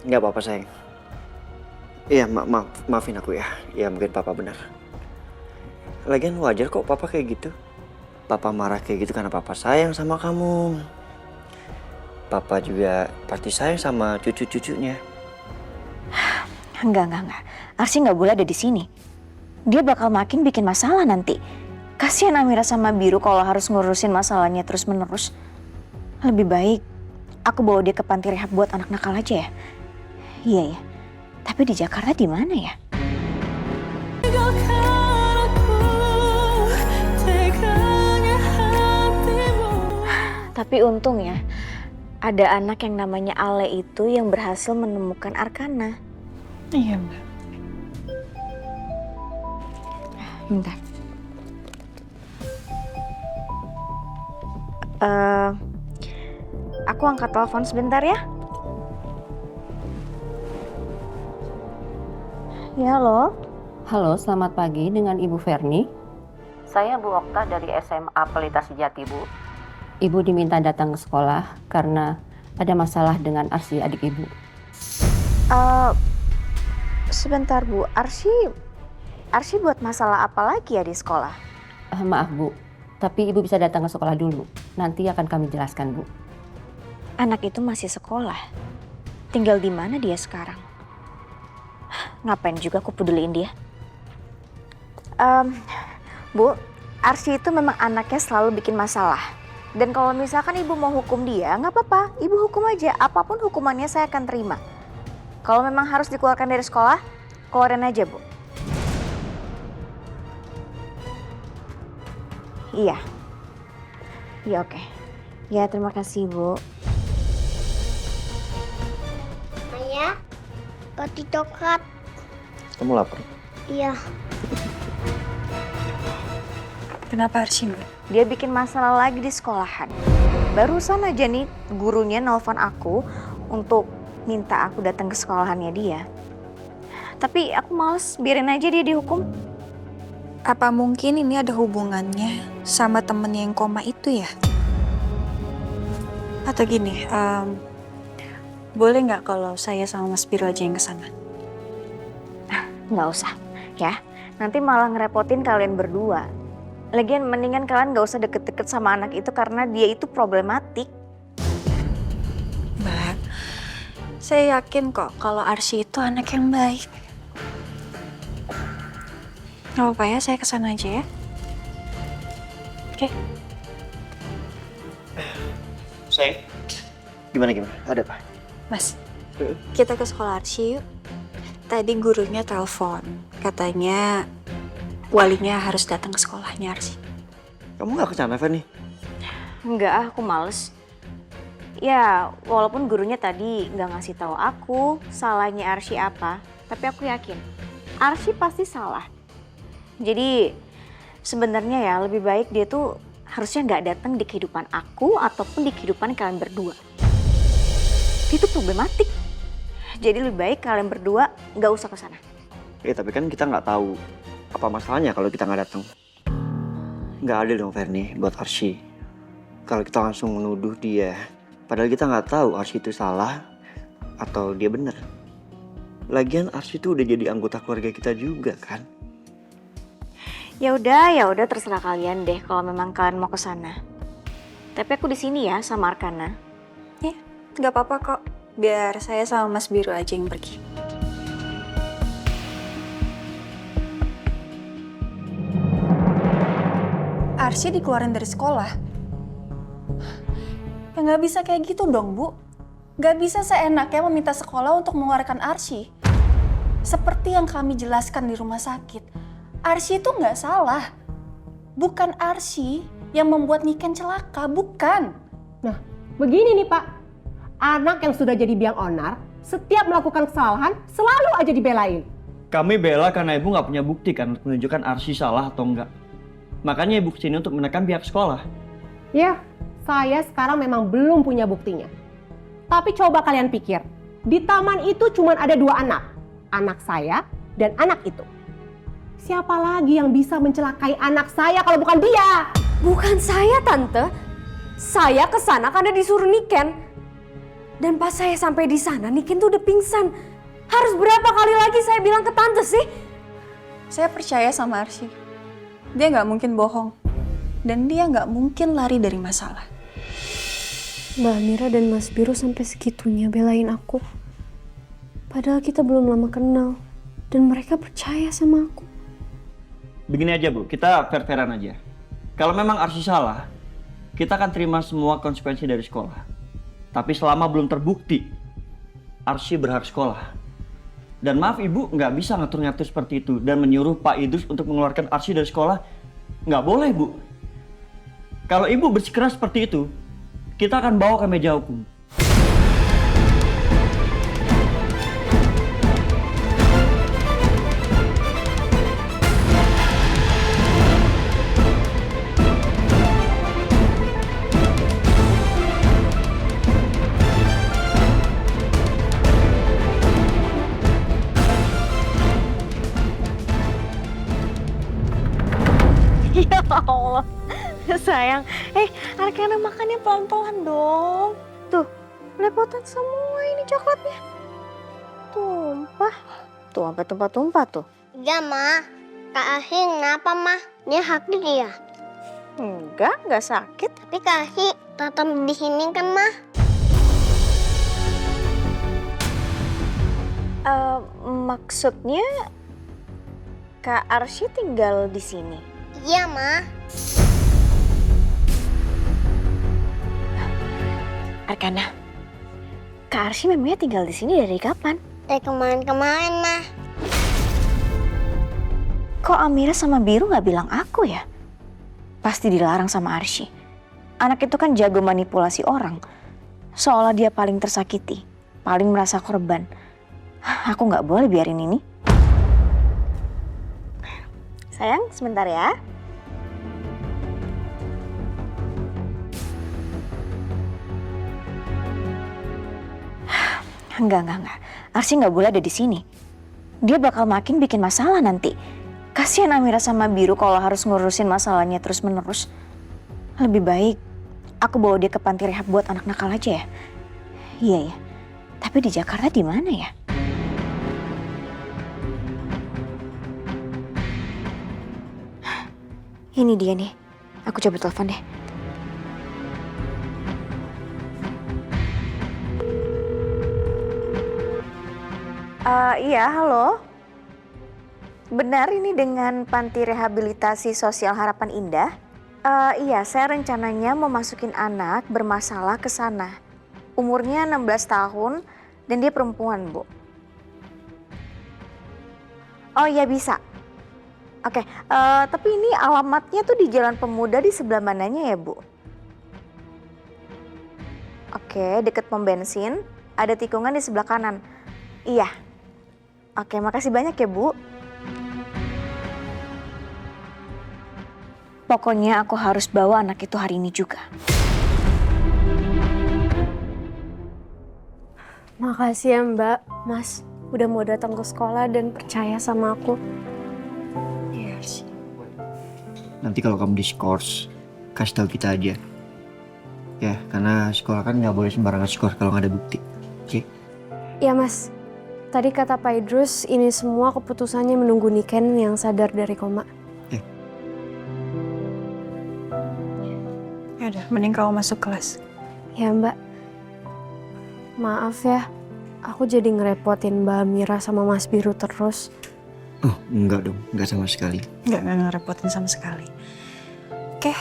Nggak apa-apa sayang. Iya, maafin aku ya. Ya mungkin papa benar. Lagian wajar kok papa kayak gitu. Papa marah kayak gitu karena papa sayang sama kamu. Papa juga pasti sayang sama cucu-cucunya. Enggak. Arsy nggak boleh ada di sini. Dia bakal makin bikin masalah nanti. Kasihan Amira sama Biru kalau harus ngurusin masalahnya terus-menerus. Lebih baik aku bawa dia ke panti rehab buat anak nakal aja ya. Iya ya. Tapi di Jakarta di mana ya? Tapi untung ya, ada anak yang namanya Ale itu yang berhasil menemukan Arkana. Iya, Mbak. Bentar. Aku angkat telepon sebentar ya. Ya, halo. Halo, selamat pagi dengan Ibu Verni. Saya Bu Okta dari SMA Pelita Sejati, Bu. Ibu diminta datang ke sekolah karena ada masalah dengan Arsy adik Ibu. Sebentar Bu, Arsy buat masalah apa lagi ya di sekolah? Maaf Bu, tapi Ibu bisa datang ke sekolah dulu. Nanti akan kami jelaskan Bu. Anak itu masih sekolah. Tinggal di mana dia sekarang? Ngapain juga aku peduliin dia? Bu, Arsy itu memang anaknya selalu bikin masalah. Dan kalau misalkan ibu mau hukum dia, nggak apa-apa. Ibu hukum aja, apapun hukumannya saya akan terima. Kalau memang harus dikeluarkan dari sekolah, keluarin aja Bu. Iya. Iya oke. Ya terima kasih Bu. Ayah, roti coklat. Kamu lapar? Iya. Kenapa Arsy, Mbak? Dia bikin masalah lagi di sekolahan. Barusan aja nih gurunya nelpon aku untuk minta aku datang ke sekolahannya dia. Tapi aku males, biarin aja dia dihukum. Apa mungkin ini ada hubungannya sama temennya yang koma itu ya? Atau gini, boleh nggak kalau saya sama Mas Biro aja yang kesana? Nggak usah, ya. Nanti malah ngerepotin kalian berdua. Lagian mendingan kalian nggak usah deket-deket sama anak itu karena dia itu problematik. Mbak, saya yakin kok kalau Arsy itu anak yang baik. Nggak apa-apa ya, saya kesana aja ya. Oke. Sayang. Gimana? Ada apa? Mas, kita ke sekolah Arsy yuk. Tadi gurunya telepon, katanya walinya harus datang ke sekolahnya Arsy. Kamu nggak kesana, Fanny? Enggak, aku males. Ya, walaupun gurunya tadi nggak ngasih tahu aku salahnya Arsy apa, tapi aku yakin Arsy pasti salah. Jadi sebenarnya ya lebih baik dia tuh harusnya nggak datang di kehidupan aku ataupun di kehidupan kalian berdua. Dia tuh problematik. Jadi lebih baik kalian berdua nggak usah ke sana. Tapi kan kita nggak tahu apa masalahnya kalau kita nggak datang. Nggak adil dong, Verni, buat Arsy. Kalau kita langsung menuduh dia, padahal kita nggak tahu Arsy itu salah atau dia benar. Lagian Arsy itu udah jadi anggota keluarga kita juga kan. Ya udah terserah kalian deh kalau memang kalian mau ke sana. Tapi aku di sini ya sama Arkana. Ya, nggak apa-apa kok. Biar saya sama Mas Biro aja yang pergi. Arsy dikeluarin dari sekolah. Ya nggak bisa kayak gitu dong, Bu. Nggak bisa seenaknya meminta sekolah untuk mengeluarkan Arsy. Seperti yang kami jelaskan di rumah sakit, Arsy itu nggak salah. Bukan Arsy yang membuat Niken celaka, bukan. Nah, begini nih Pak. Anak yang sudah jadi biang onar, setiap melakukan kesalahan selalu aja dibelain. Kami bela karena ibu nggak punya bukti kan untuk menunjukkan Arsy salah atau enggak. Makanya ibu kesini untuk menekan pihak sekolah. Ya, saya sekarang memang belum punya buktinya. Tapi coba kalian pikir, di taman itu cuma ada 2 anak. Anak saya dan anak itu. Siapa lagi yang bisa mencelakai anak saya kalau bukan dia? Bukan saya, Tante. Saya kesana karena disuruh Niken. Dan pas saya sampai di sana, Niken tuh udah pingsan. Harus berapa kali lagi saya bilang ke tante sih? Saya percaya sama Arsy. Dia nggak mungkin bohong. Dan dia nggak mungkin lari dari masalah. Mbak Amira dan Mas Biro sampai segitunya belain aku. Padahal kita belum lama kenal. Dan mereka percaya sama aku. Begini aja Bu, kita fair-fairan aja. Kalau memang Arsy salah, kita akan terima semua konsekuensi dari sekolah. Tapi selama belum terbukti, Arsy berhak sekolah. Dan maaf Ibu, nggak bisa ngatur-ngatur seperti itu dan menyuruh Pak Idrus untuk mengeluarkan Arsy dari sekolah. Nggak boleh Bu. Kalau Ibu bersikeras seperti itu, kita akan bawa ke meja hukum. Ya Allah, sayang. Arkana makannya pelan-pelan dong. Tuh, lepotan semua ini coklatnya. Tumpah. Tuh, sampai tumpah-tumpah tuh. Iya, Ma. Kak Arsy kenapa, Ma? Dia sakit ya? Enggak sakit. Tapi Kak Arsy tetap di sini kan, Ma? Maksudnya Kak Arsy tinggal di sini. Iya, Ma. Arkana, Kak Arsy memangnya tinggal di sini dari kapan? Dari kemarin-kemarin, Ma. Kok Amira sama Biru nggak bilang aku ya? Pasti dilarang sama Arsy. Anak itu kan jago manipulasi orang. Seolah dia paling tersakiti, paling merasa korban. Aku nggak boleh biarin ini. Sayang, sebentar ya. Enggak. Arsy nggak boleh ada di sini. Dia bakal makin bikin masalah nanti. Kasihan Amira sama Biru kalau harus ngurusin masalahnya terus-menerus. Lebih baik aku bawa dia ke panti rehab buat anak nakal aja ya. Iya ya. Tapi di Jakarta di mana ya? Ini dia nih. Aku coba telepon deh. Iya, halo. Benar ini dengan Panti Rehabilitasi Sosial Harapan Indah? Iya, saya rencananya mau masukin anak bermasalah ke sana. Umurnya 16 tahun dan dia perempuan, Bu. Oh iya bisa. Oke, tapi ini alamatnya tuh di Jalan Pemuda di sebelah mananya ya, Bu? Oke, deket pom bensin, ada tikungan di sebelah kanan. Iya. Oke, makasih banyak ya, Bu. Pokoknya aku harus bawa anak itu hari ini juga. Makasih ya Mbak, Mas. Udah mau datang ke sekolah dan percaya sama aku. Iya sih. Nanti kalau kamu diskors, kasih tahu kita aja. Ya, karena sekolah kan nggak boleh sembarangan skor kalau nggak ada bukti. Oke? Ya Mas, tadi kata Pak Idrus ini semua keputusannya menunggu Niken yang sadar dari koma. Ya udah, mending kamu masuk kelas. Ya Mbak, maaf ya, aku jadi ngerepotin Mbak Amira sama Mas Biru terus. Oh, enggak dong, enggak sama sekali. Nggak ngerepotin sama sekali. Oke,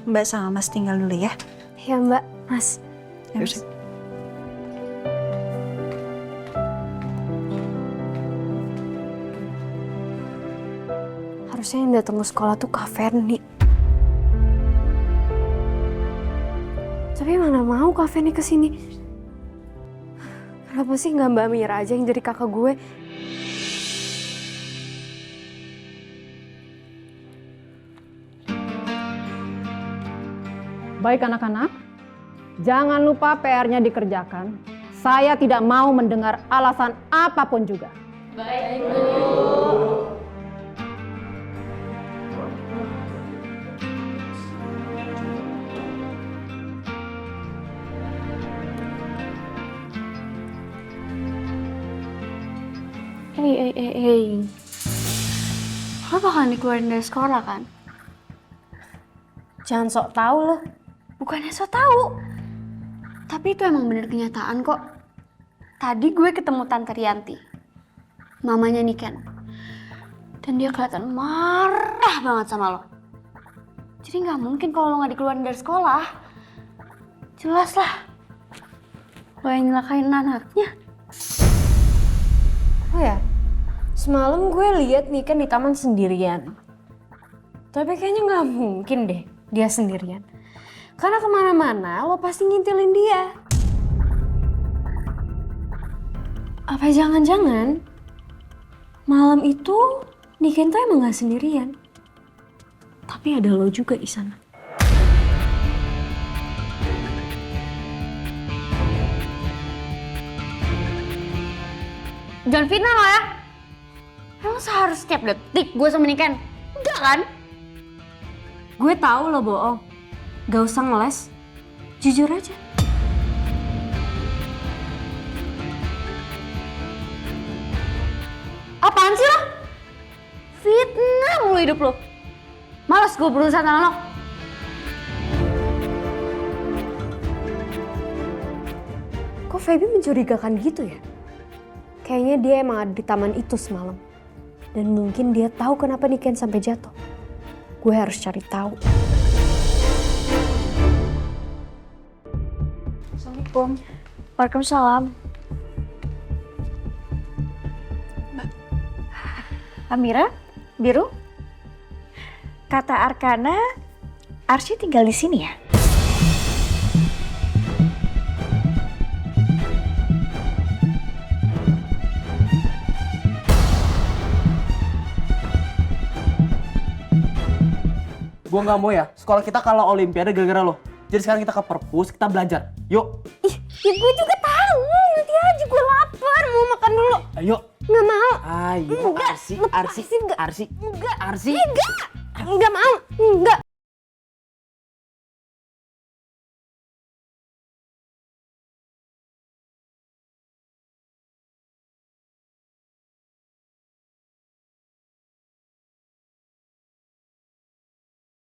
Mbak sama Mas tinggal dulu ya. Ya Mbak, Mas. Ya, Mas. Harusnya yang datang ke sekolah tuh Kak Ferni. Tapi mana mau Kak Ferni kesini? Kenapa sih nggak Mbak Amira aja yang jadi kakak gue? Baik anak-anak, jangan lupa PR-nya dikerjakan. Saya tidak mau mendengar alasan apapun juga. Baik, Bu. Hei. Lo bakal dikeluarin dari sekolah kan? Jangan sok tahu lo. Bukannya sok tahu. Tapi itu emang bener kenyataan kok. Tadi gue ketemu Tante Rianti, mamanya Niken. Dan dia kelihatan marah banget sama lo. Jadi nggak mungkin kalau lo nggak dikeluarin dari sekolah. Jelas lah, lo yang nyelakain anaknya. Oh ya, semalam gue lihat Niken di taman sendirian. Tapi kayaknya nggak mungkin deh dia sendirian. Karena kemana-mana lo pasti ngintilin dia. Apa jangan-jangan malam itu Niken tuh emang gak sendirian. Tapi ada lo juga di sana. Jangan fitnah lo ya. Emang seharusnya setiap detik gue sama Niken? Enggak kan? Gue tahu lo bohong. Gak usah ngeles. Jujur aja. Apaan sih lo? Fitnah mulu hidup lo. Males gue berurusan sama lo. Kok Feby mencurigakan gitu ya? Kayaknya dia emang ada di taman itu semalam. Dan mungkin dia tahu kenapa Niken sampai jatuh. Gue harus cari tahu. Assalamualaikum. Waalaikumsalam. Amira, Biru, kata Arkana, Arsy tinggal di sini ya? Gua nggak mau ya, sekolah kita kalah olimpiade gara-gara lo. Jadi sekarang kita ke perpus, kita belajar. Yuk. Ih, ya gue juga tahu. Nanti aja gue lapar, mau makan dulu. Ayo. Nggak mau. Ayo, Enggak, Arsy, lepasin Arsy, nggak? Arsy, Enggak. Arsy. Enggak. Enggak mau. Enggak.